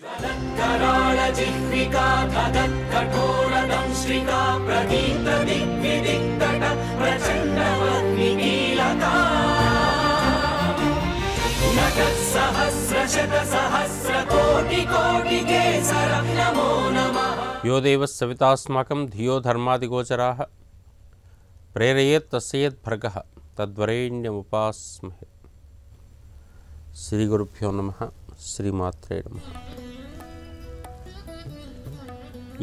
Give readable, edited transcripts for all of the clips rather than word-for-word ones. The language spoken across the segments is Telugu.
यो देवः सवितास्माकं धियो धर्मादिगोचराः प्रेरयेत् तस्येद्भर्गः तद्वरेण्यमुपास्महे। श्री गुरुभ्यो नमः। శ్రీమాత్రే నమః।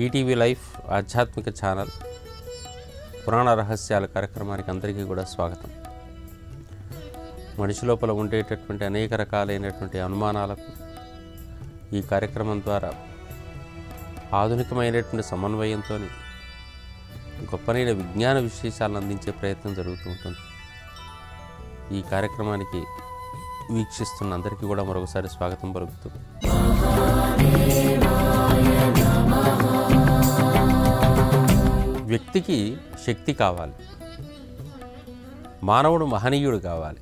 ఈటీవీ లైఫ్ ఆధ్యాత్మిక ఛానల్ పురాణ రహస్యాల కార్యక్రమానికి అందరికీ కూడా స్వాగతం. మనిషి లోపల ఉండేటటువంటి అనేక రకాలైనటువంటి అనుమానాలకు ఈ కార్యక్రమం ద్వారా ఆధునికమైనటువంటి సమన్వయంతో గొప్పనైన విజ్ఞాన విశేషాలను అందించే ప్రయత్నం జరుగుతూ ఉంటుంది. ఈ కార్యక్రమానికి వీక్షిస్తున్న అందరికీ కూడా మరొకసారి స్వాగతం పలుకుతూ, వ్యక్తికి శక్తి కావాలి, మానవుడు మహనీయుడు కావాలి.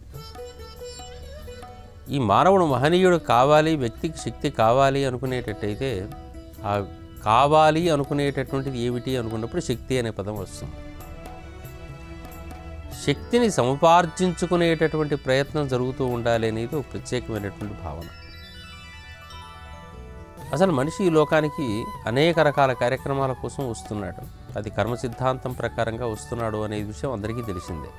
ఈ మానవుడు మహనీయుడు కావాలి, వ్యక్తికి శక్తి కావాలి అనుకునేటట్టయితే ఆ కావాలి అనుకునేటటువంటిది ఏమిటి అనుకున్నప్పుడు శక్తి అనే పదం వస్తుంది. శక్తిని సముపార్జించుకునేటటువంటి ప్రయత్నం జరుగుతూ ఉండాలి అనేది ఒక ప్రత్యేకమైనటువంటి భావన. అసలు మనిషి ఈ లోకానికి అనేక రకాల కార్యక్రమాల కోసం వస్తున్నాడు. అది కర్మ సిద్ధాంతం ప్రకారంగా వస్తున్నాడు అనే విషయం అందరికీ తెలిసిందే.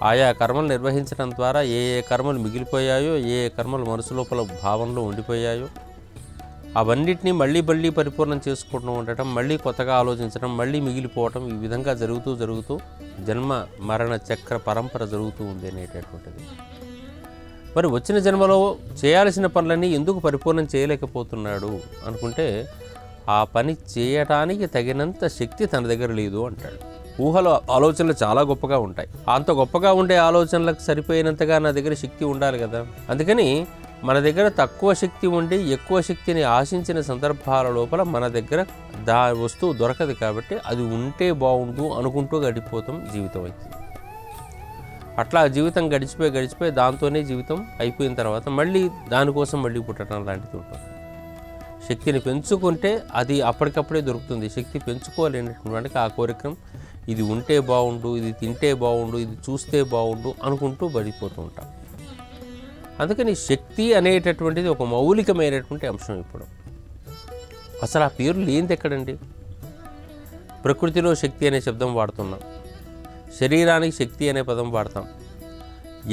ఆయా కర్మలు నిర్వహించడం ద్వారా ఏ ఏ కర్మలు మిగిలిపోయాయో, ఏ ఏ కర్మలు మనసు లోపల భావనలో ఉండిపోయాయో అవన్నిటినీ మళ్ళీ పరిపూర్ణం చేసుకుంటూ ఉండటం, మళ్ళీ కొత్తగా ఆలోచించడం, మళ్ళీ మిగిలిపోవటం, ఈ విధంగా జరుగుతూ జన్మ మరణ చక్ర పరంపర జరుగుతూ ఉంది అనేటటువంటిది. మరి వచ్చిన జన్మలో చేయాల్సిన పనులన్నీ ఎందుకు పరిపూర్ణం చేయలేకపోతున్నాడు అనుకుంటే ఆ పని చేయటానికి తగినంత శక్తి తన దగ్గర లేదు అంటాడు. ఊహలో ఆలోచనలు చాలా గొప్పగా ఉంటాయి. అంత గొప్పగా ఉండే ఆలోచనలకు సరిపోయినంతగా నా దగ్గర శక్తి ఉండాలి కదా. అందుకని మన దగ్గర తక్కువ శక్తి ఉండి ఎక్కువ శక్తిని ఆశించిన సందర్భాల లోపల మన దగ్గర వస్తువు దొరకదు. కాబట్టి అది ఉంటే బాగుండు అనుకుంటూ గడిపోతాం, జీవితం అవుతుంది. అట్లా జీవితం గడిచిపోయి దాంతోనే జీవితం అయిపోయిన తర్వాత మళ్ళీ దానికోసం మళ్ళీ పుట్టడం లాంటిది ఉంటుంది. శక్తిని పెంచుకుంటే అది అప్పటికప్పుడే దొరుకుతుంది. శక్తి పెంచుకోలేనటువంటి ఆ కోరిక ఇది ఉంటే బాగుండు, ఇది తింటే బాగుండు, ఇది చూస్తే బాగుండు అనుకుంటూ పడిపోతూ ఉంటాం. అందుకని శక్తి అనేటటువంటిది ఒక మౌలికమైనటువంటి అంశం. ఇప్పుడు అసలు ఆ పేరు లేనిది ఎక్కడండి? ప్రకృతిలో శక్తి అనే శబ్దం వాడుతున్నాం, శరీరానికి శక్తి అనే పదం వాడతాం.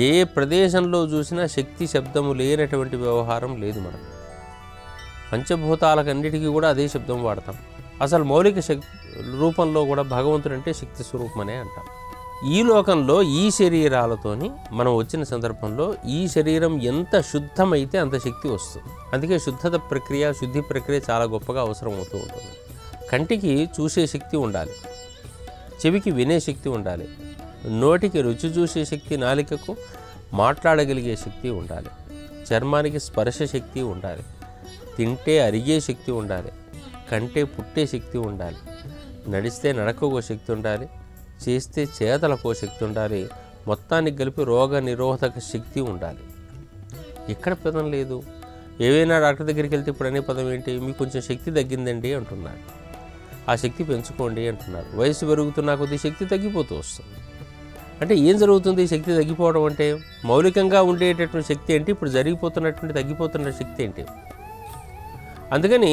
ఏ ప్రదేశంలో చూసినా శక్తి శబ్దము లేనటువంటి వ్యవహారం లేదు. మనం పంచభూతాలకన్నిటికీ కూడా అదే శబ్దం వాడతాం. అసలు మౌలిక రూపంలో కూడా భగవంతుడు అంటే శక్తి స్వరూపమనే అంటాం. ఈ లోకంలో ఈ శరీరాలతోని మనం వచ్చిన సందర్భంలో ఈ శరీరం ఎంత శుద్ధమైతే అంత శక్తి వస్తుంది. అందుకే శుద్ధి ప్రక్రియ చాలా గొప్పగా అవసరం అవుతూ ఉంటుంది. కంటికి చూసే శక్తి ఉండాలి, చెవికి వినే శక్తి ఉండాలి, నోటికి రుచి చూసే శక్తి, నాలికకు మాట్లాడగలిగే శక్తి ఉండాలి, చర్మానికి స్పర్శ శక్తి ఉండాలి, తింటే అరిగే శక్తి ఉండాలి, కంటే పుట్టే శక్తి ఉండాలి, నడిస్తే నడకకో శక్తి ఉండాలి, చేస్తే చేతలకో శక్తి ఉండాలి, మొత్తానికి కలిపి రోగ నిరోధక శక్తి ఉండాలి. ఎక్కడ పదం లేదు. ఏవైనా డాక్టర్ దగ్గరికి వెళ్తే ఇప్పుడు అనే పదం ఏంటి? మీకు కొంచెం శక్తి తగ్గిందండి అంటున్నారు. ఆ శక్తి పెంచుకోండి అంటున్నారు. వయసు పెరుగుతున్న కొద్ది శక్తి తగ్గిపోతూ వస్తుంది. అంటే ఏం జరుగుతుంది? శక్తి తగ్గిపోవడం అంటే మౌలికంగా ఉండేటటువంటి శక్తి ఏంటి, ఇప్పుడు జరిగిపోతున్నటువంటి తగ్గిపోతున్న శక్తి ఏంటి? అందుకని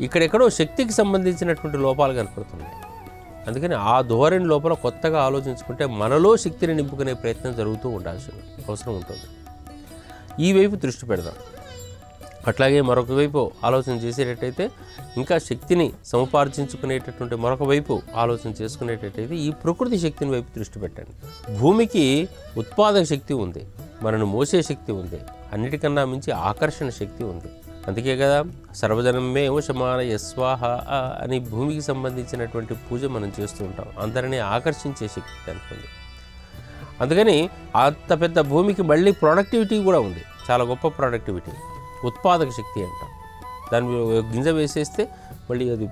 ఇక్కడెక్కడో శక్తికి సంబంధించినటువంటి లోపాలు కనపడుతున్నాయి. అందుకని ఆ ధోరణి లోపల కొత్తగా ఆలోచించుకుంటే మనలో శక్తిని నింపుకునే ప్రయత్నం జరుగుతూ ఉండాల్సిన అవసరం ఉంటుంది. ఈ వైపు దృష్టి పెడదాం. అట్లాగే మరొక వైపు ఆలోచన చేసేటట్టయితే ఇంకా శక్తిని సముపార్జించుకునేటటువంటి మరొక వైపు ఆలోచన చేసుకునేటట్టయితే ఈ ప్రకృతి శక్తిని వైపు దృష్టి పెట్టండి. భూమికి ఉత్పాదక శక్తి ఉంది, మనను మోసే శక్తి ఉంది, అన్నిటికన్నా మించి ఆకర్షణ శక్తి ఉంది. అందుకే కదా సర్వజనమే ఓషమాన యస్వాహ అని భూమికి సంబంధించినటువంటి పూజ మనం చేస్తూ ఉంటాం. అందరినీ ఆకర్షించే శక్తి దానికి ఉంది. అందుకని అంత పెద్ద భూమికి మళ్ళీ ప్రొడక్టివిటీ కూడా ఉంది, చాలా గొప్ప ప్రొడక్టివిటీ, ఉత్పాదక శక్తి అంటాం. దాని గింజ వేసేస్తే మళ్ళీ అది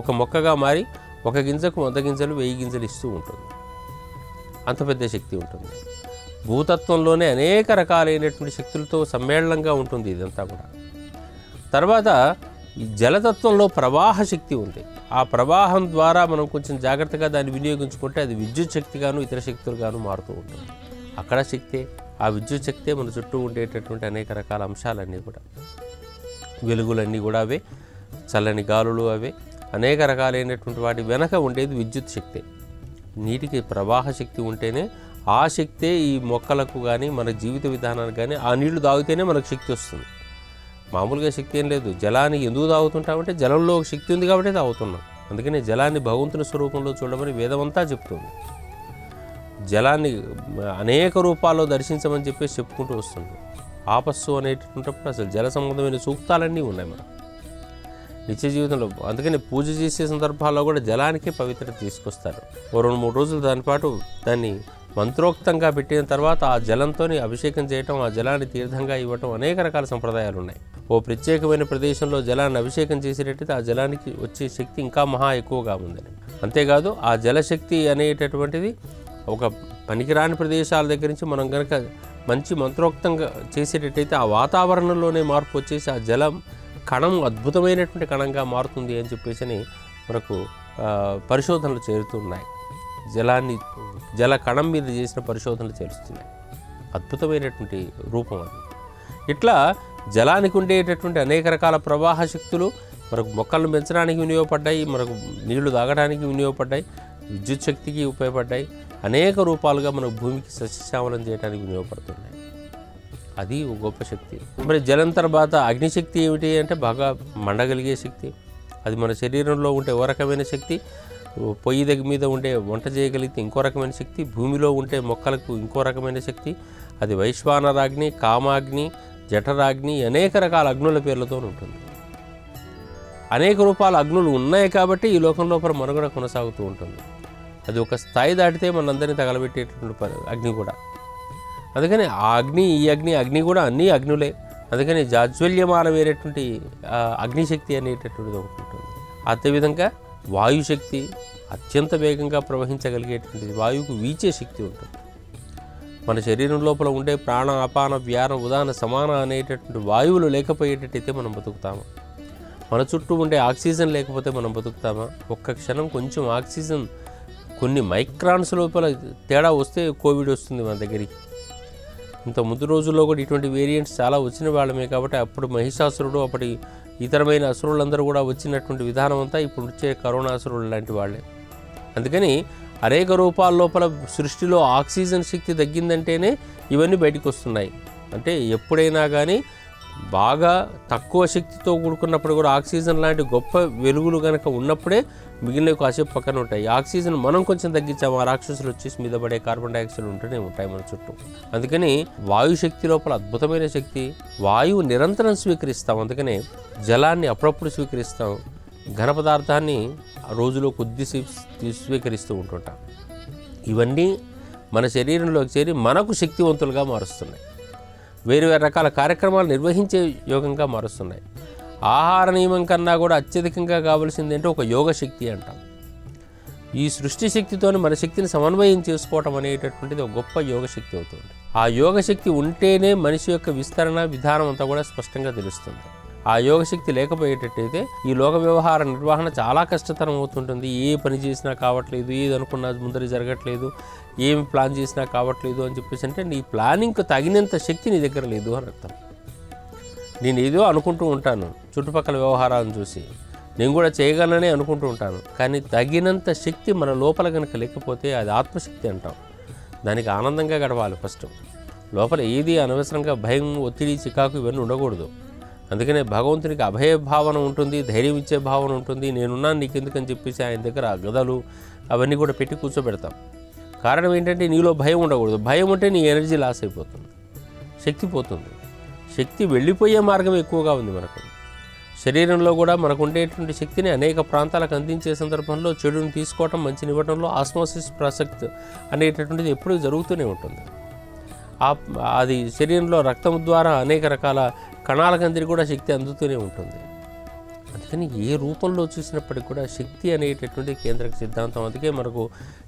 ఒక మొక్కగా మారి ఒక గింజకు 100 గింజలు 1000 గింజలు ఇస్తూ ఉంటుంది. అంత పెద్ద శక్తి ఉంటుంది. భూతత్వంలోనే అనేక రకాలైనటువంటి శక్తులతో సమ్మేళనంగా ఉంటుంది ఇదంతా కూడా. తర్వాత ఈ జలతత్వంలో ప్రవాహ శక్తి ఉంది. ఆ ప్రవాహం ద్వారా మనం కొంచెం జాగ్రత్తగా దాన్ని వినియోగించుకుంటే అది విద్యుత్ శక్తిగాను ఇతర శక్తులుగాను మారుతూ ఉంటుంది. అక్కడ శక్తే, ఆ విద్యుత్ శక్తే మన చుట్టూ ఉండేటటువంటి అనేక రకాల అంశాలన్నీ కూడా, వెలుగులన్నీ కూడా అవే, చల్లని గాలులు అవే, అనేక రకాలైనటువంటి వాటి వెనక ఉండేది విద్యుత్ శక్తే. నీటికి ప్రవాహ శక్తి ఉంటేనే ఆ శక్తే ఈ మొక్కలకు కానీ మన జీవిత విధానానికి కానీ ఆ నీళ్లు తాగితేనే మనకు శక్తి వస్తుంది. మామూలుగా శక్తి ఏం లేదు. జలానికి ఎందుకు తాగుతుంటామంటే జలంలో ఒక శక్తి ఉంది కాబట్టి తాగుతున్నాం. అందుకని జలాన్ని భగవంతుని స్వరూపంలో చూడమని వేదమంతా చెప్తుంది. జలాన్ని అనేక రూపాల్లో దర్శించమని చెప్పేసి చెప్పుకుంటూ వస్తుంది. ఆపస్సు అనేటప్పుడు అసలు జల సంబంధమైన సూక్తాలన్నీ ఉన్నాయి మనం నిత్య జీవితంలో. అందుకని పూజ చేసే సందర్భాల్లో కూడా జలానికే పవిత్రత తీసుకొస్తారు. ఓ 2-3 రోజులు దానిపాటు దాన్ని మంత్రోక్తంగా పెట్టిన తర్వాత ఆ జలంతో అభిషేకం చేయటం, ఆ జలాన్ని తీర్థంగా ఇవ్వటం, అనేక రకాల సంప్రదాయాలు ఉన్నాయి. ఓ ప్రత్యేకమైన ప్రదేశంలో జలాన్ని అభిషేకం చేసేటట్టయితే ఆ జలానికి వచ్చే శక్తి ఇంకా మహా ఎక్కువగా ఉందని. అంతేకాదు ఆ జలశక్తి అనేటటువంటిది ఒక పనికిరాని ప్రదేశాల దగ్గర నుంచి మనం కనుక మంచి మంత్రోక్తంగా చేసేటట్టయితే ఆ వాతావరణంలోనే మార్పు వచ్చేసి ఆ జలం కణం అద్భుతమైనటువంటి కణంగా మారుతుంది అని చెప్పేసి మనకు పరిశోధనలు చేరుతున్నాయి. జల కణం మీద చేసిన పరిశోధనలు చేరుస్తున్నాయి. అద్భుతమైనటువంటి రూపం అది. ఇట్లా జలానికి ఉండేటటువంటి అనేక రకాల ప్రవాహ శక్తులు మనకు మొక్కలను పెంచడానికి వినియోగపడ్డాయి, మనకు నీళ్లు తాగడానికి వినియోగపడ్డాయి, విద్యుత్ శక్తికి ఉపయోగపడ్డాయి, అనేక రూపాలుగా మనకు భూమికి సస్యశ్యామలం చేయడానికి వినియోగపడుతున్నాయి. అది ఒక గొప్ప శక్తి. మరి జలం తర్వాత అగ్నిశక్తి ఏమిటి అంటే బాగా మండగలిగే శక్తి. అది మన శరీరంలో ఉండే ఓ రకమైన శక్తి, పొయ్యి దగ్గర మీద ఉండే వంట చేయగలిగితే ఇంకో రకమైన శక్తి, భూమిలో ఉంటే మొక్కలకు ఇంకో రకమైన శక్తి. అది వైశ్వానరాగ్ని, కామాగ్ని, జఠరాగ్ని, అనేక రకాల అగ్నుల పేర్లతో ఉంటుంది. అనేక రూపాల అగ్నులు ఉన్నాయి కాబట్టి ఈ లోకం లోపల మనుగడ కొనసాగుతూ ఉంటుంది. అది ఒక స్థాయి దాటితే మనందరినీ తగలబెట్టేటటువంటి అగ్ని కూడా. అందుకని ఆ అగ్ని, ఈ అగ్ని కూడా అన్నీ అగ్నులే. అందుకని జాజ్వల్యమానమైనటువంటి అగ్నిశక్తి అనేటటువంటిది ఒకటి ఉంటుంది. అదేవిధంగా వాయుశక్తి అత్యంత వేగంగా ప్రవహించగలిగేటువంటిది. వాయువుకు వీచే శక్తి ఉంటుంది. మన శరీరం లోపల ఉండే ప్రాణ, అపాన, వ్యాన, ఉదాన, సమాన అనేటటువంటి వాయువులు లేకపోయేటట్టయితే మనం బతుకుతాము. మన చుట్టూ ఉండే ఆక్సిజన్ లేకపోతే మనం బతుకుతామా? ఒక్క క్షణం కొంచెం ఆక్సిజన్ కొన్ని మైక్రాన్స్ లోపల తేడా వస్తే కోవిడ్ వస్తుంది మన దగ్గరికి. ఇంత ముందు రోజుల్లో కూడా ఇటువంటి వేరియంట్స్ చాలా వచ్చిన వాళ్ళమే కాబట్టి అప్పుడు మహిషాసురుడు, అప్పటి ఇతరమైన అసురులందరూ కూడా వచ్చినటువంటి విధానం అంతా ఇప్పుడు వచ్చే కరోనా అసురులు లాంటి వాళ్ళే. అందుకని అనేక రూపాల లోపల సృష్టిలో ఆక్సిజన్ శక్తి తగ్గిందంటేనే ఇవన్నీ బయటకు వస్తున్నాయి. అంటే ఎప్పుడైనా కానీ బాగా తక్కువ శక్తితో కూడుకున్నప్పుడు కూడా ఆక్సిజన్ లాంటి గొప్ప వెలుగులు కనుక ఉన్నప్పుడే మిగిలినవి కాసేపు పక్కన ఉంటాయి. ఆక్సిజన్ మనం కొంచెం తగ్గించాము, ఆ రాక్షసులు వచ్చేసి మీద పడే కార్బన్ డైఆక్సైడ్ ఉంటూనే ఉంటాయి మన చుట్టూ. అందుకని వాయు శక్తి లోపల అద్భుతమైన శక్తి. వాయువు నిరంతరం స్వీకరిస్తాం, అందుకనే జలాన్ని అప్పుడప్పుడు స్వీకరిస్తాం, ఘన పదార్థాన్ని రోజులో కొద్దిసేపు స్వీకరిస్తూ ఉంటుంటాం. ఇవన్నీ మన శరీరంలోకి చేరి మనకు శక్తివంతులుగా మారుస్తున్నాయి. వేరు వేరు రకాల కార్యక్రమాలు నిర్వహించే యోగంగా మారుస్తున్నాయి. ఆహార నియమం కన్నా కూడా అత్యధికంగా కావాల్సింది అంటే ఒక యోగ శక్తి అంటాం. ఈ సృష్టి శక్తితోని మన శక్తిని సమన్వయం చేసుకోవటం అనేటటువంటిది ఒక గొప్ప యోగ శక్తి అవుతుంది. ఆ యోగ శక్తి ఉంటేనే మనిషి యొక్క విస్తరణ విధానం అంతా కూడా స్పష్టంగా తెలుస్తుంది. ఆ యోగశక్తి లేకపోయేటట్టయితే ఈ లోక వ్యవహార నిర్వహణ చాలా కష్టతరం అవుతుంటుంది. ఏ పని చేసినా కావట్లేదు, ఏది అనుకున్నా ముందర జరగట్లేదు, ఏమి ప్లాన్ చేసినా కావట్లేదు అని చెప్పేసి అంటే నీ ప్లానింగ్కి తగినంత శక్తి నీ దగ్గర లేదు అని అర్థం. నేను ఏదో అనుకుంటూ ఉంటాను, చుట్టుపక్కల వ్యవహారాలను చూసి నేను కూడా చేయగలననే అనుకుంటూ ఉంటాను, కానీ తగినంత శక్తి మన లోపల కనుక లేకపోతే అది ఆత్మశక్తి అంటాం. దానికి ఆనందంగా గడవాలి. ఫస్ట్ లోపల ఏది అనవసరంగా భయం, ఒత్తిడి, చికాకు ఇవన్నీ ఉండకూడదు. అందుకనే భగవంతునికి అభయ భావన ఉంటుంది, ధైర్యం ఇచ్చే భావన ఉంటుంది. నేనున్నాను నీకెందుకని చెప్పేసి ఆయన దగ్గర గదలు అవన్నీ కూడా పెట్టి కూర్చోబెడతాం. కారణం ఏంటంటే నీలో భయం ఉండకూడదు. భయం ఉంటే నీ ఎనర్జీ లాస్ అయిపోతుంది, శక్తి పోతుంది. శక్తి వెళ్ళిపోయే మార్గం ఎక్కువగా ఉంది మనకు. శరీరంలో కూడా మనకు ఉండేటువంటి శక్తిని అనేక ప్రాంతాలకు అందించే సందర్భంలో చెడుని తీసుకోవటం, మంచిని ఇవ్వడంలో ఆస్మోసిస్ ప్రాసక్తి అనేటటువంటిది ఎప్పుడూ జరుగుతూనే ఉంటుంది. అది శరీరంలో రక్తం ద్వారా అనేక రకాల కణాలకు అందరికీ కూడా శక్తి అందుతూనే ఉంటుంది. అందుకని ఏ రూపంలో చూసినప్పటికీ కూడా శక్తి అనేటటువంటి కేంద్రక సిద్ధాంతం. అందుకే మనకు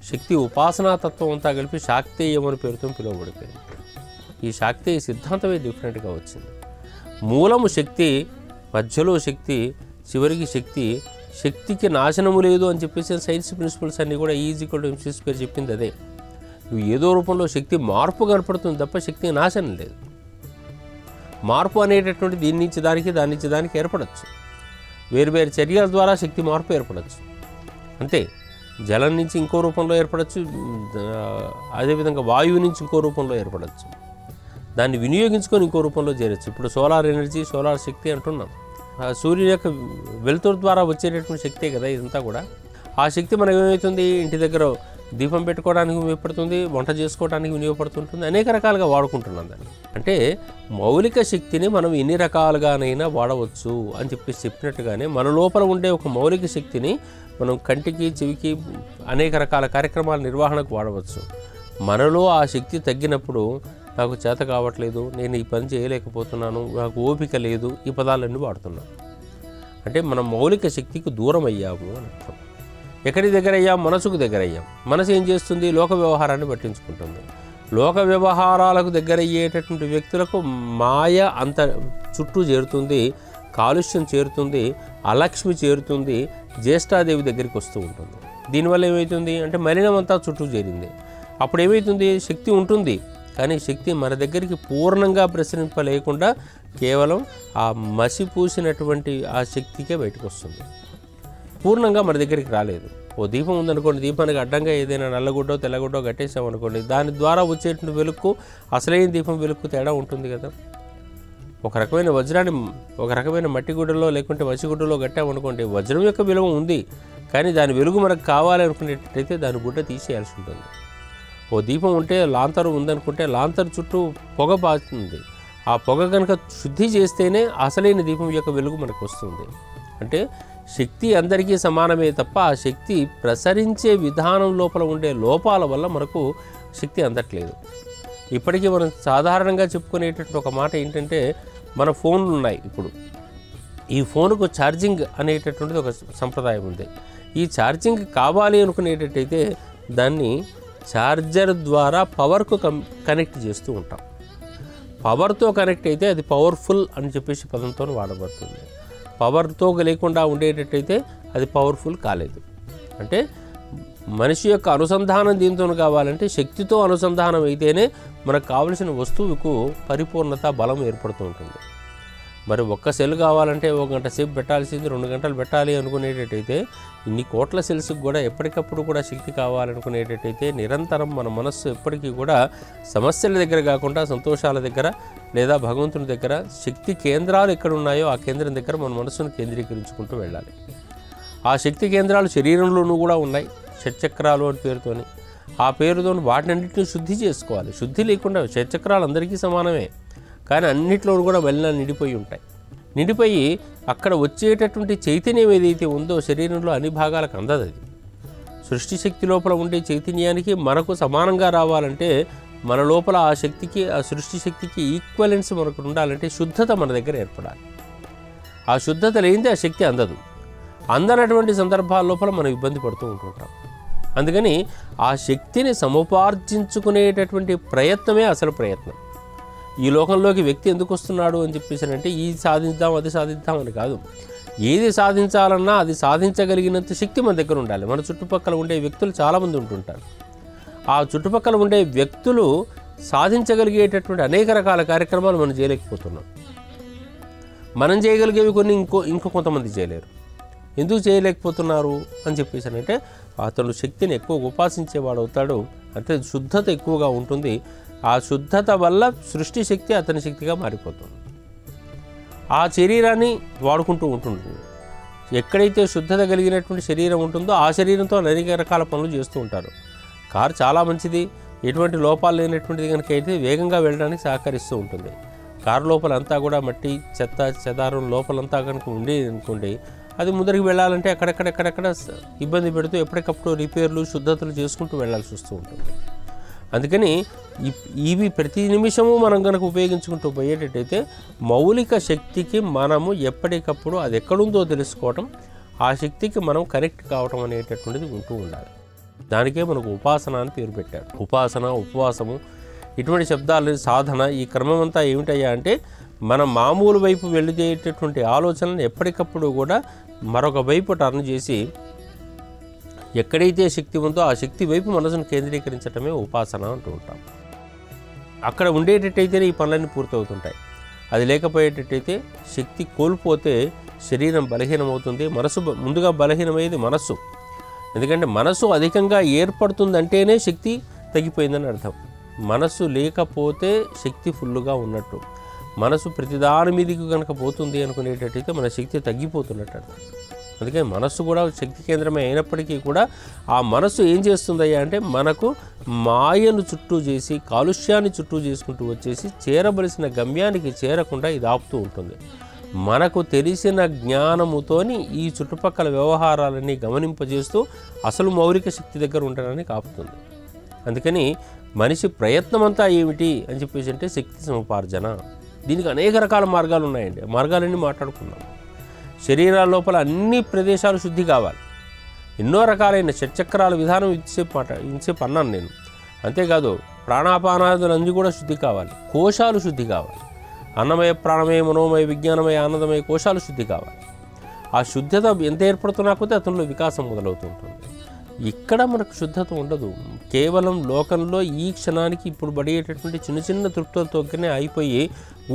శక్తి ఉపాసనా తత్వం అంతా కలిపి శాక్తేయం అనే పేరుతో పిలువబడిపోయింది. ఈ శాక్తేయ సిద్ధాంతమే డిఫరెంట్గా వచ్చింది. మూలము శక్తి, మధ్యలో శక్తి, చివరికి శక్తికి నాశనము లేదు అని చెప్పేసి సైన్స్ ప్రిన్సిపల్స్ అన్నీ కూడా E=mc² చెప్పింది అదే. నువ్వు ఏదో రూపంలో శక్తి మార్పు కనపడుతుంది తప్ప శక్తికి నాశనం లేదు. మార్పు అనేటటువంటి దీని నుంచి దానికి, దాని నుంచి దానికి ఏర్పడవచ్చు. వేరు చర్యల ద్వారా శక్తి మార్పు ఏర్పడవచ్చు అంతే. జలం నుంచి ఇంకో రూపంలో ఏర్పడవచ్చు, అదేవిధంగా వాయువు నుంచి ఇంకో రూపంలో ఏర్పడవచ్చు. దాన్ని వినియోగించుకొని ఇంకో రూపంలో చేరచ్చు. ఇప్పుడు సోలార్ ఎనర్జీ, సోలార్ శక్తి అంటున్నాం. సూర్యుని యొక్క వెలుతురు ద్వారా వచ్చేటటువంటి శక్తే కదా ఇదంతా కూడా. ఆ శక్తి మనకు ఏమవుతుంది, ఇంటి దగ్గర దీపం పెట్టుకోవడానికి ఉపయోగపడుతుంది, వంట చేసుకోవడానికి వినియోగపడుతుంటుంది, అనేక రకాలుగా వాడుకుంటున్నాం దాన్ని. అంటే మౌలిక శక్తిని మనం ఎన్ని రకాలుగానైనా వాడవచ్చు అని చెప్పినట్టుగానే మన లోపల ఉండే ఒక మౌలిక శక్తిని మనం కంటికి, చెవికి అనేక రకాల కార్యక్రమాల నిర్వహణకు వాడవచ్చు. మనలో ఆ శక్తి తగ్గినప్పుడు నాకు చేత కావట్లేదు, నేను ఈ పని చేయలేకపోతున్నాను, నాకు ఓపిక లేదు, ఈ పదాలన్నీ వాడుతున్నాం. అంటే మనం మౌలిక శక్తికి దూరం అయ్యాము అని అర్థం. ఎక్కడి దగ్గర అయ్యాం? మనసుకు దగ్గర అయ్యాం. మనసు ఏం చేస్తుంది? లోక వ్యవహారాన్ని పట్టించుకుంటుంది. లోక వ్యవహారాలకు దగ్గర అయ్యేటటువంటి వ్యక్తులకు మాయ అంత చుట్టూ చేరుతుంది, కాలుష్యం చేరుతుంది, అలక్ష్మి చేరుతుంది, జ్యేష్ఠాదేవి దగ్గరికి వస్తూ ఉంటుంది. దీనివల్ల ఏమవుతుంది అంటే మలినం అంతా చుట్టూ చేరింది. అప్పుడు ఏమవుతుంది? శక్తి ఉంటుంది, కానీ శక్తి మన దగ్గరికి పూర్ణంగా ప్రసరింపలేకుండా కేవలం ఆ మసి పూసినటువంటి ఆ శక్తికే బయటకు వస్తుంది. పూర్ణంగా మన దగ్గరికి రాలేదు. ఓ దీపం ఉందనుకోండి, దీపానికి అడ్డంగా ఏదైనా నల్లగుడ్డో తెల్లగుడ్డో కట్టేసామనుకోండి, దాని ద్వారా వచ్చేటువంటి వెలుక్కు అసలైన దీపం వెలుక్కు తేడా ఉంటుంది కదా. ఒక రకమైన వజ్రాన్ని ఒక రకమైన మట్టి గుడ్డలో లేకుంటే మసిగుడ్డలో కట్టామనుకోండి, వజ్రం యొక్క విలువ ఉంది, కానీ దాని వెలుగు మనకు కావాలి అనుకునేటట్టయితే దాని గుడ్డ తీసేయాల్సి ఉంటుంది. ఓ దీపం ఉంటే లాంతరు ఉందనుకుంటే లాంతరు చుట్టూ పొగ పారుతుంది. ఆ పొగ కనుక శుద్ధి చేస్తేనే అసలైన దీపం యొక్క వెలుగు మనకు వస్తుంది. అంటే శక్తి అందరికీ సమానమే తప్ప ఆ శక్తి ప్రసరించే విధానం లోపల ఉండే లోపాల వల్ల మనకు శక్తి అందట్లేదు. ఇప్పటికీ మనం సాధారణంగా చెప్పుకునేటటువంటి ఒక మాట ఏంటంటే, మన ఫోన్లు ఉన్నాయి. ఇప్పుడు ఈ ఫోన్కు ఛార్జింగ్ అనేటటువంటిది ఒక సంప్రదాయం ఉంది. ఈ ఛార్జింగ్ కావాలి అనుకునేటట్టయితే దాన్ని ఛార్జర్ ద్వారా పవర్కు కనెక్ట్ చేస్తూ ఉంటాం. పవర్తో కనెక్ట్ అయితే అది పవర్ఫుల్ అని చెప్పేసి పదంతో వాడబడుతుంది. పవర్తో లేకుండా ఉండేటట్టయితే అది పవర్ఫుల్ కాలేదు. అంటే మనిషి యొక్క అనుసంధానం దీంతో కావాలంటే శక్తితో అనుసంధానం అయితేనే మనకు కావలసిన వస్తువుకు పరిపూర్ణత, బలం ఏర్పడుతూ ఉంటుంది. మరి ఒక్క సెల్ కావాలంటే 1 గంట సేపు పెట్టాల్సింది 2 గంటలు పెట్టాలి అనుకునేటట్టయితే, ఇన్ని కోట్ల సెల్స్కి కూడా ఎప్పటికప్పుడు కూడా శక్తి కావాలనుకునేటట్టయితే నిరంతరం మన మనస్సు ఎప్పటికీ కూడా సమస్యల దగ్గర కాకుండా సంతోషాల దగ్గర లేదా భగవంతుని దగ్గర శక్తి కేంద్రాలు ఎక్కడ ఉన్నాయో ఆ కేంద్రం దగ్గర మన మనస్సును కేంద్రీకరించుకుంటూ వెళ్ళాలి. ఆ శక్తి కేంద్రాలు శరీరంలోనూ కూడా ఉన్నాయి, షట్చక్రాలు అని పేరుతోని. ఆ పేరుతో వాటినన్నింటినీ శుద్ధి చేసుకోవాలి. శుద్ధి లేకుండా షట్చక్రాలు అందరికీ సమానమే, కానీ అన్నింటిలో కూడా మలినాలు నిండిపోయి ఉంటాయి. నిండిపోయి అక్కడ వచ్చేటటువంటి చైతన్యం ఏదైతే ఉందో శరీరంలో అన్ని భాగాలకు అందదు. అది సృష్టి శక్తి లోపల ఉండే చైతన్యానికి మనకు సమానంగా రావాలంటే మన లోపల ఆ శక్తికి, ఆ సృష్టి శక్తికి ఈక్వలెన్స్ మనకు ఉండాలంటే శుద్ధత మన దగ్గర ఏర్పడాలి. ఆ శుద్ధత లేనిదే ఆ శక్తి అందదు. అందనటువంటి సందర్భాల లోపల మనం ఇబ్బంది పడుతూ ఉంటుంటాం. అందుకని ఆ శక్తిని సముపార్జించుకునేటటువంటి ప్రయత్నమే అసలు ప్రయత్నం. ఈ లోకంలోకి వ్యక్తి ఎందుకు వస్తున్నాడు అని చెప్పేసానంటే ఇది సాధిద్దాం అది సాధిద్దాం అని కాదు. ఏది సాధించాలన్నా అది సాధించగలిగినంత శక్తి మన దగ్గర ఉండాలి. మన చుట్టుపక్కల ఉండే వ్యక్తులు చాలామంది ఉంటుంటారు. ఆ చుట్టుపక్కల ఉండే వ్యక్తులు సాధించగలిగేటటువంటి అనేక రకాల కార్యక్రమాలు మనం చేయలేకపోతున్నాం. మనం చేయగలిగేవి కొన్ని ఇంకో కొంతమంది చేయలేరు. ఎందుకు చేయలేకపోతున్నారు అని చెప్పేసానంటే అతను శక్తిని ఎక్కువ ఉపాసించేవాడు అవుతాడు. అంటే శుద్ధత ఎక్కువగా ఉంటుంది. ఆ శుద్ధత వల్ల సృష్టి శక్తి అతని శక్తిగా మారిపోతుంది. ఆ శరీరాన్ని వాడుకుంటూ ఉంటుంది. ఎక్కడైతే శుద్ధత కలిగినటువంటి శరీరం ఉంటుందో ఆ శరీరంతో అనేక రకాల పనులు చేస్తూ ఉంటారు. కారు చాలా మంచిది, ఎటువంటి లోపాలు లేనటువంటిది కనుక అయితే వేగంగా వెళ్ళడానికి సహకరిస్తూ ఉంటుంది. కారు లోపల అంతా కూడా మట్టి, చెత్త, చెదారం లోపలంతా కనుక ఉండేది అనుకోండి, అది ముందరికి వెళ్ళాలంటే అక్కడెక్కడెక్కడెక్కడ ఇబ్బంది పెడుతూ ఎప్పటికప్పుడు రిపేర్లు, శుద్ధతలు చేసుకుంటూ వెళ్ళాల్సి వస్తూ ఉంటుంది. అందుకని ఇవి ప్రతి నిమిషము మనం కనుక ఉపయోగించుకుంటూ పోయేటట్టయితే మౌలిక శక్తికి మనము ఎప్పటికప్పుడు అది ఎక్కడుందో తెలుసుకోవటం, ఆ శక్తికి మనం కనెక్ట్ కావటం అనేటటువంటిది ఉంటూ ఉండాలి. దానికే మనకు ఉపాసన అని పేరు పెట్టారు. ఉపాసన, ఉపవాసము ఇటువంటి శబ్దాలు, సాధన, ఈ క్రమం అంతా ఏమిటయ్యా అంటే మనం మామూలు వైపు వెళ్ళేటటువంటి ఆలోచనలను ఎప్పటికప్పుడు కూడా మరొక వైపు టర్న్ చేసి ఎక్కడైతే శక్తి ఉందో ఆ శక్తి వైపు మనసును కేంద్రీకరించడమే ఉపాసన అంటూ ఉంటాం. అక్కడ ఉండేటట్టయితేనే ఈ పనులన్నీ పూర్తవుతుంటాయి. అది లేకపోయేటట్టయితే శక్తి కోల్పోతే శరీరం బలహీనమవుతుంది. మనసు ముందుగా బలహీనమయ్యేది మనస్సు. ఎందుకంటే మనస్సు అధికంగా ఏర్పడుతుందంటేనే శక్తి తగ్గిపోయిందని అర్థం. మనస్సు లేకపోతే శక్తి ఫుల్గా ఉన్నట్టు. మనసు ప్రతిదాని మీదకి కనుక పోతుంది అనుకునేటట్టయితే మన శక్తి తగ్గిపోతున్నట్టు అర్థం. అందుకే మనస్సు కూడా శక్తి కేంద్రమే అయినప్పటికీ కూడా ఆ మనస్సు ఏం చేస్తుందయ్యా అంటే మనకు మాయను చుట్టూ చేసి కాలుష్యాన్ని చుట్టూ చేసుకుంటూ వచ్చేసి చేరవలసిన గమ్యానికి చేరకుండా ఇది ఆపుతూ ఉంటుంది. మనకు తెలిసిన జ్ఞానముతోని ఈ చుట్టుపక్కల వ్యవహారాలన్నీ గమనింపజేస్తూ అసలు మౌలిక శక్తి దగ్గర ఉండడానికి ఆపుతుంది. అందుకని మనిషి ప్రయత్నం అంతా ఏమిటి అని చెప్పేసి అంటే శక్తి సముపార్జన. దీనికి అనేక రకాల మార్గాలు ఉన్నాయండి. మార్గాలన్నీ మాట్లాడుకుందాం. శరీరాల లోపల అన్ని ప్రదేశాలు శుద్ధి కావాలి. ఎన్నో రకాలైన షట్చక్రాల విధానం ఇంతసేపు అన్నాను నేను. అంతేకాదు ప్రాణాపానాదులన్నీ కూడా శుద్ధి కావాలి. కోశాలు శుద్ధి కావాలి. అన్నమయ, ప్రాణమయ, మనోమయ, విజ్ఞానమయ, ఆనందమయ కోశాలు శుద్ధి కావాలి. ఆ శుద్ధత ఎంత ఏర్పడుతున్నా కొద్దీ అతనిలో వికాసం మొదలవుతూ ఉంటుంది. ఇక్కడ మనకు శుద్ధత ఉండదు. కేవలం లోకంలో ఈ క్షణానికి ఇప్పుడు పడేటటువంటి చిన్న చిన్న తృప్తులతోనే అయిపోయి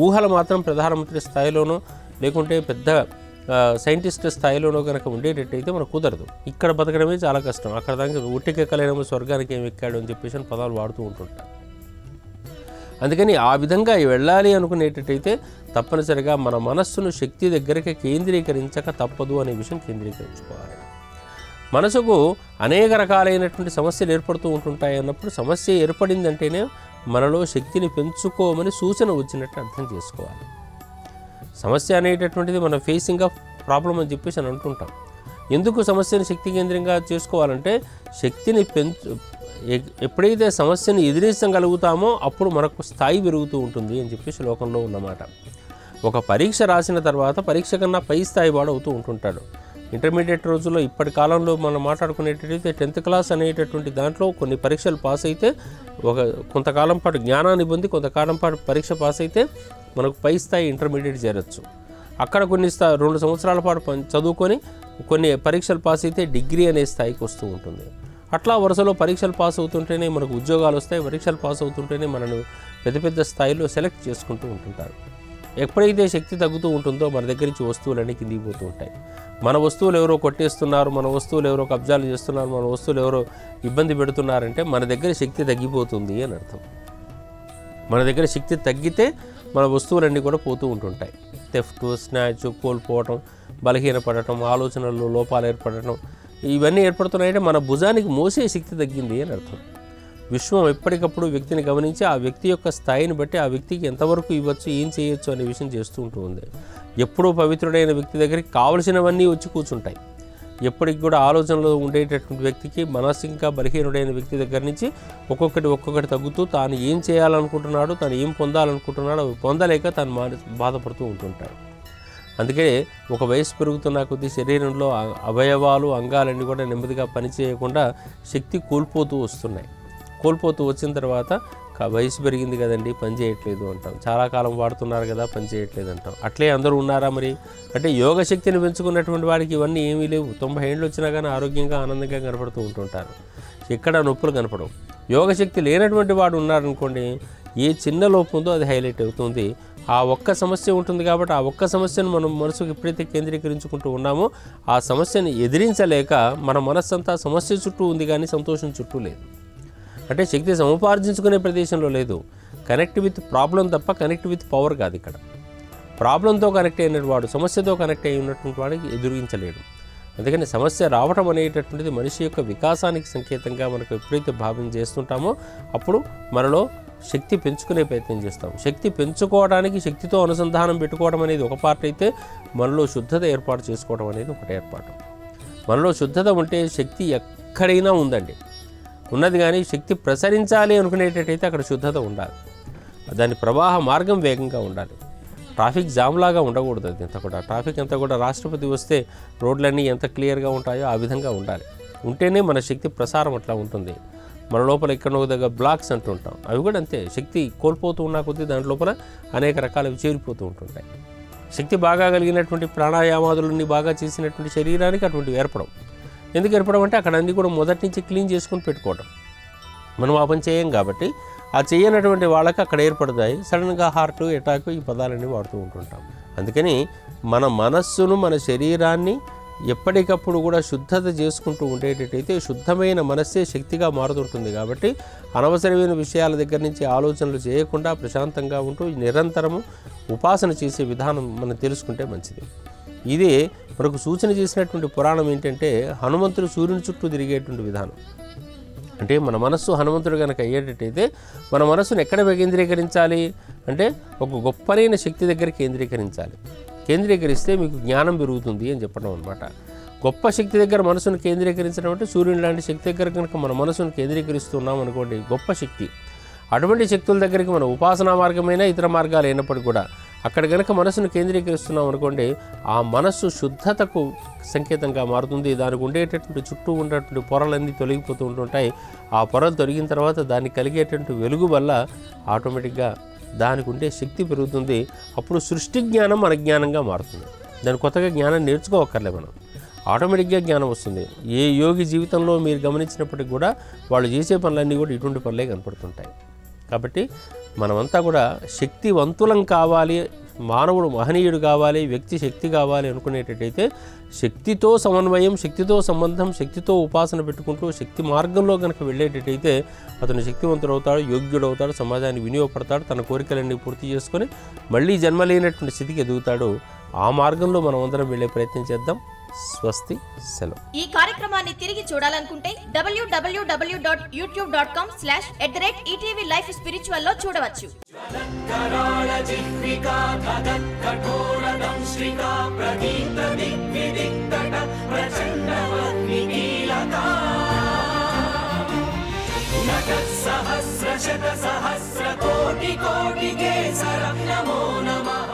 ఊహలు మాత్రం ప్రధానమంత్రి స్థాయిలోనో లేకుంటే పెద్ద సైంటిస్ట్ స్థాయిలోనో కనుక ఉండేటట్టయితే మనకు కుదరదు. ఇక్కడ బతకడమే చాలా కష్టం. అక్కడ దానికి ఉట్టికెక్కలేనమో స్వర్గానికి ఏమి ఎక్కాడు అని చెప్పేసి పదాలు వాడుతూ ఉంటుంటారు. అందుకని ఆ విధంగా వెళ్ళాలి అనుకునేటట్టయితే తప్పనిసరిగా మన మనస్సును శక్తి దగ్గరికి కేంద్రీకరించక తప్పదు అనే విషయం కేంద్రీకరించుకోవాలి. మనసుకు అనేక రకాలైనటువంటి సమస్యలు ఏర్పడుతూ ఉంటుంటాయి అన్నప్పుడు సమస్య ఏర్పడిందంటేనే మనలో శక్తిని పెంచుకోమని సూచన వచ్చినట్టు అర్థం చేసుకోవాలి. సమస్య అనేటటువంటిది మనం ఫేసింగ్ ఆఫ్ ప్రాబ్లం అని చెప్పేసి అని అంటుంటాం. ఎందుకు సమస్యను శక్తి కేంద్రంగా చేసుకోవాలంటే శక్తిని ఎప్పుడైతే సమస్యను ఎదిరించగలుగుతామో అప్పుడు మనకు స్థాయి పెరుగుతూ ఉంటుంది అని చెప్పేసి లోకంలో ఉన్నమాట. ఒక పరీక్ష రాసిన తర్వాత పరీక్ష కన్నా పై స్థాయి వాడు అవుతూ ఉంటుంటాడు. ఇంటర్మీడియట్ రోజుల్లో ఇప్పటి కాలంలో మనం మాట్లాడుకునేటట్టయితే 10th క్లాస్ అనేటటువంటి దాంట్లో కొన్ని పరీక్షలు పాస్ అయితే కొంతకాలం పాటు జ్ఞానాన్ని పొంది కొంతకాలం పాటు పరీక్ష పాస్ అయితే మనకు పై స్థాయి ఇంటర్మీడియట్ చేరొచ్చు. అక్కడ కొన్ని 2 సంవత్సరాల పాటు చదువుకొని కొన్ని పరీక్షలు పాస్ అయితే డిగ్రీ అనే స్థాయికి వస్తూ ఉంటుంది. అట్లా వరుసలో పరీక్షలు పాస్ అవుతుంటేనే మనకు ఉద్యోగాలు వస్తాయి. పరీక్షలు పాస్ అవుతుంటేనే మనను పెద్ద పెద్ద స్థాయిలో సెలెక్ట్ చేసుకుంటూ ఉంటుంటారు. ఎప్పుడైతే శక్తి తగ్గుతూ ఉంటుందో మన దగ్గర నుంచి వస్తువులన్నీ కిందికి పోతూ ఉంటాయి. మన వస్తువులు ఎవరో కొట్టేస్తున్నారు, మన వస్తువులు ఎవరో కబ్జాలు చేస్తున్నారు, మన వస్తువులు ఎవరో ఇబ్బంది పెడుతున్నారంటే మన దగ్గర శక్తి తగ్గిపోతుంది అని అర్థం. మన దగ్గర శక్తి తగ్గితే మన వస్తువులన్నీ కూడా పోతూ ఉంటుంటాయి. థెఫ్ట్, స్నాచ్, కోల్పోవటం, బలహీనపడటం, ఆలోచనల్లో లోపాలు ఏర్పడటం, ఇవన్నీ ఏర్పడుతున్నాయంటే మన భుజానికి మోసే శక్తి తగ్గింది అని అర్థం. విశ్వం ఎప్పటికప్పుడు వ్యక్తిని గమనించి ఆ వ్యక్తి యొక్క స్థాయిని బట్టి ఆ వ్యక్తికి ఎంతవరకు ఇవ్వచ్చు, ఏం చేయొచ్చు అనే విషయం చేస్తూ ఉంటుంది. ఎప్పుడూ పవిత్రుడైన వ్యక్తి దగ్గరికి కావలసినవన్నీ వచ్చి కూర్చుంటాయి. ఎప్పటికి కూడా ఆలోచనలో ఉండేటటువంటి వ్యక్తికి మానసికంగా బలహీనుడైన వ్యక్తి దగ్గర నుంచి ఒక్కొక్కటి తగ్గుతూ తాను ఏం చేయాలనుకుంటున్నాడో, తాను ఏం పొందాలనుకుంటున్నాడో పొందలేక తాను బాధపడుతూ ఉంటుంటాడు. అందుకే ఒక వయసు పెరుగుతున్న కొద్దీ శరీరంలో అవయవాలు, అంగాలన్నీ కూడా నెమ్మదిగా పనిచేయకుండా శక్తి కోల్పోతూ వస్తున్నాయి. కోల్పోతూ వచ్చిన తర్వాత వయసు పెరిగింది కదండి, పని చేయట్లేదు అంటాం. చాలా కాలం వాడుతున్నారు కదా, పని చేయట్లేదు అంటాం. అట్లే అందరూ ఉన్నారా మరి? అంటే యోగ శక్తిని పెంచుకున్నటువంటి వాడికి ఇవన్నీ ఏమీ లేవు. 90 ఏళ్ళు వచ్చినా కానీ ఆరోగ్యంగా, ఆనందంగా కనపడుతూ ఉంటుంటారు. ఎక్కడ నొప్పులు కనపడవు. యోగశక్తి లేనటువంటి వాడు ఉన్నారనుకోండి, ఏ చిన్న లోపం ఉందో అది హైలైట్ అవుతుంది. ఆ ఒక్క సమస్య ఉంటుంది కాబట్టి ఆ ఒక్క సమస్యను మనం మనసుకు ఎప్పుడైతే కేంద్రీకరించుకుంటూ ఉన్నామో ఆ సమస్యను ఎదిరించలేక మన మనస్సంతా సమస్య చుట్టూ ఉంది కానీ సంతోషం చుట్టూ లేదు. అంటే శక్తి సముపార్జించుకునే ప్రదేశంలో లేదు. కనెక్ట్ విత్ ప్రాబ్లం తప్ప కనెక్ట్ విత్ పవర్ కాదు. ఇక్కడ ప్రాబ్లంతో కనెక్ట్ అయిన వాడు సమస్యతో కనెక్ట్ అయి ఉన్నటువంటి వాడికి ఎదురించలేడు. అందుకని సమస్య రావటం అనేటటువంటిది మనిషి యొక్క వికాసానికి సంకేతంగా మనకు ఎప్పుడైతే భావం చేస్తుంటామో అప్పుడు మనలో శక్తి పెంచుకునే ప్రయత్నం చేస్తాం. శక్తి పెంచుకోవడానికి శక్తితో అనుసంధానం పెట్టుకోవడం అనేది ఒక పార్ట్ అయితే, మనలో శుద్ధత ఏర్పాటు చేసుకోవడం అనేది ఒకటి ఏర్పాటు. మనలో శుద్ధత ఉంటే శక్తి ఎక్కడైనా ఉందండి, ఉన్నది. కానీ శక్తి ప్రసరించాలి అనుకునేటట్టయితే అక్కడ శుద్ధత ఉండాలి. దాని ప్రవాహ మార్గం వేగంగా ఉండాలి. ట్రాఫిక్ జామ్ లాగా ఉండకూడదు. అది అంతా కూడా ట్రాఫిక్ అంతా కూడా రాష్ట్రపతి వస్తే రోడ్లన్నీ ఎంత క్లియర్గా ఉంటాయో ఆ విధంగా ఉండాలి. ఉంటేనే మన శక్తి ప్రసారం అట్లా ఉంటుంది. మన లోపల ఎక్కడో దగ్గర బ్లాక్స్ అంటుంటాం, అవి కూడా అంతే. శక్తి కోల్పోతూ ఉన్న కొద్దీ దాంట్ లోపల అనేక రకాలవి చేరిపోతూ ఉంటుంటాయి. శక్తి బాగా కలిగినటువంటి ప్రాణాయామాదులన్నీ బాగా చేసినటువంటి శరీరానికి అటువంటివి ఏర్పడవు. ఎందుకు ఏర్పడడం అంటే అక్కడ అన్నీ కూడా మొదటి నుంచి క్లీన్ చేసుకుని పెట్టుకోవడం. మనం ఆ పని చేయం కాబట్టి ఆ చేయనటువంటి వాళ్ళకి అక్కడ ఏర్పడతాయి. సడన్గా హార్ట్ అటాక్ ఈ పదాలన్నీ వాడుతూ ఉంటుంటాం. అందుకని మన మనస్సును మన శరీరాన్ని ఎప్పటికప్పుడు కూడా శుద్ధత చేసుకుంటూ ఉండేటట్టయితే శుద్ధమైన మనస్సే శక్తిగా మారుతుంటుంది. కాబట్టి అనవసరమైన విషయాల దగ్గర నుంచి ఆలోచనలు చేయకుండా ప్రశాంతంగా ఉంటూ నిరంతరము ఉపాసన చేసే విధానం మనం తెలుసుకుంటే మంచిది. ఇదే మనకు సూచన చేసినటువంటి పురాణం ఏంటంటే హనుమంతుడు సూర్యుని చుట్టూ తిరిగేటువంటి విధానం. అంటే మన మనస్సు హనుమంతుడు కనుక అయ్యేటట్టయితే మన మనస్సును ఎక్కడ కేంద్రీకరించాలి అంటే ఒక గొప్పనైన శక్తి దగ్గర కేంద్రీకరించాలి. కేంద్రీకరిస్తే మీకు జ్ఞానం పెరుగుతుంది అని చెప్పడం అనమాట. గొప్ప శక్తి దగ్గర మనసును కేంద్రీకరించడం అంటే సూర్యుని లాంటి శక్తి దగ్గర కనుక మన మనసును కేంద్రీకరిస్తున్నాం అనుకోండి, గొప్ప శక్తి. అటువంటి శక్తుల దగ్గరికి మన ఉపాసనా మార్గమైనా ఇతర మార్గాలు అయినప్పటికీ కూడా అక్కడ కనుక మనసును కేంద్రీకరిస్తున్నాం అనుకోండి, ఆ మనస్సు శుద్ధతకు సంకేతంగా మారుతుంది. దానికి ఉండేటటువంటి చుట్టూ ఉండేటువంటి పొరలన్నీ తొలగిపోతూ ఉంటుంటాయి. ఆ పొరలు తొలగిన తర్వాత దానికి కలిగేటువంటి వెలుగు వల్ల ఆటోమేటిక్గా దానికి ఉండే శక్తి పెరుగుతుంది. అప్పుడు సృష్టి జ్ఞానం మన జ్ఞానంగా మారుతుంది. దాని కొత్తగా జ్ఞానం నేర్చుకోవక్కర్లే, మనం ఆటోమేటిక్గా జ్ఞానం వస్తుంది. ఏ యోగి జీవితంలో మీరు గమనించినప్పటికీ కూడా వాళ్ళు చేసే పనులన్నీ కూడా ఇటువంటి పనులే కనపడుతుంటాయి. కాబట్టి మనమంతా కూడా శక్తివంతులం కావాలి, మానవుడు మహనీయుడు కావాలి, వ్యక్తి శక్తి కావాలి అనుకునేటట్టయితే శక్తితో సమన్వయం, శక్తితో సంబంధం, శక్తితో ఉపాసన పెట్టుకుంటూ శక్తి మార్గంలో కనుక వెళ్ళేటట్టయితే అతను శక్తివంతుడు అవుతాడు, యోగ్యుడు అవుతాడు, సమాజానికి వినియోగపడతాడు, తన కోరికలన్నీ పూర్తి చేసుకొని మళ్ళీ జన్మలేనటువంటి స్థితికి ఎదుగుతాడు. ఆ మార్గంలో మనం అందరం వెళ్ళే ప్రయత్నం చేద్దాం. స్వస్తి, సెలవు. ఈ కార్యక్రమాన్ని తిరిగి చూడాలనుకుంటే www.youtube.com/@ETV Life Spiritual లో చూడవచ్చు. సహస్ర శత సహస్ర కోటి కోటి కేసర నమో నమః.